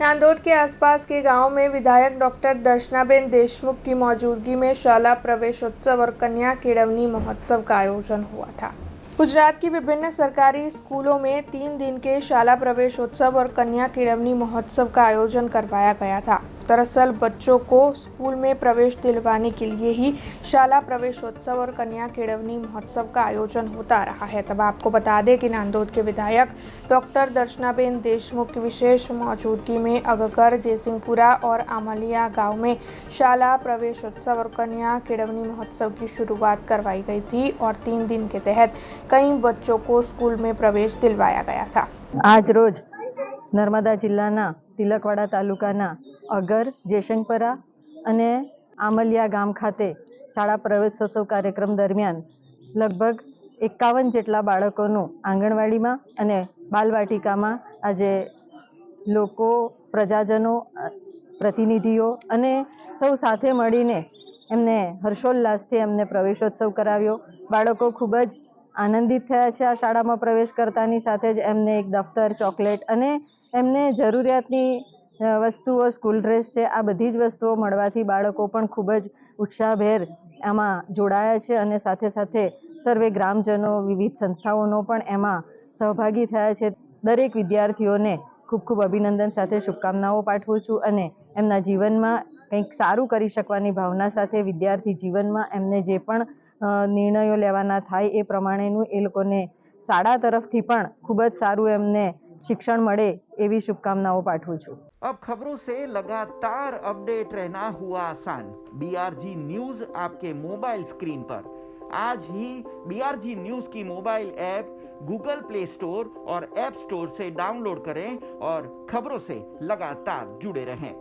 नांदोद के आसपास के गांव में विधायक डॉक्टर दर्शनाबेन देशमुख की मौजूदगी में शाला प्रवेशोत्सव और कन्या केळवनी महोत्सव का आयोजन हुआ था। गुजरात की विभिन्न सरकारी स्कूलों में 3 दिन के शाला प्रवेशोत्सव और कन्या केळवनी महोत्सव का आयोजन करवाया गया था। दरअसल बच्चों को स्कूल में प्रवेश दिलवाने के लिए ही शाला प्रवेशोत्सव और कन्या केळवनी महोत्सव का आयोजन होता रहा है। तब आपको बता दें कि नांदोद के विधायक डॉक्टर दर्शनाबेन देशमुख की विशेष मौजूदगी में अगकर, जयसिंहपुरा और आमलिया गांव में शाला प्रवेशोत्सव और कन्या केळवनी महोत्सव की शुरुआत करवाई गई थी और 3 दिन के तहत कई बच्चों को स्कूल में प्रवेश दिलवाया गया था। आज रोज नर्मदा जिल्लाना तिलकवाड़ा तालुकाना अगर, जयशंकपुरा અને આમલિયા ગામ ખાતે શાળા પ્રવેશોત્સવ કાર્યક્રમ દરમિયાન લગભગ 51 જેટલા બાળકોનું આંગણવાડીમાં અને બાલવાટિકામાં આજે લોકો, પ્રજાજનો, પ્રતિનિધિઓ અને સૌ સાથે મળીને એમને હર્ષોલ્લાસથી એમને પ્રવેશોત્સવ કરાવ્યો। બાળકો ખૂબ જ આનંદિત થયા છે આ શાળામાં પ્રવેશ કરતાની સાથે જ એમને એક દફતર, ચોકલેટ અને એમને જરૂરિયાતની વસ્તુઓ, સ્કૂલ ડ્રેસ છે, આ બધી જ વસ્તુઓ મળવાથી બાળકો પણ ખૂબ જ ઉત્સાહભેર આમાં જોડાયા છે અને સાથે સાથે સર્વે ગ્રામજનો, વિવિધ સંસ્થાઓનો પણ એમાં સહભાગી થયા છે। દરેક વિદ્યાર્થીઓને ખૂબ ખૂબ અભિનંદન સાથે શુભકામનાઓ પાઠવું છું અને એમના જીવનમાં કંઈક સારું કરી શકવાની ભાવના સાથે વિદ્યાર્થી જીવનમાં એમને જે પણ નિર્ણયો લેવાના થાય એ પ્રમાણેનું એ લોકોને શાળા તરફથી પણ ખૂબ જ સારું એમને शिक्षण મળે એવી શુભકામનાઓ પાઠવું છું। अब खबरों से लगातार अपडेट रहना हुआ आसान। BRG न्यूज आपके मोबाइल स्क्रीन पर। आज ही BRG न्यूज की mobile app Google play store और ऐप स्टोर से डाउनलोड करें और खबरों से लगातार जुड़े रहें।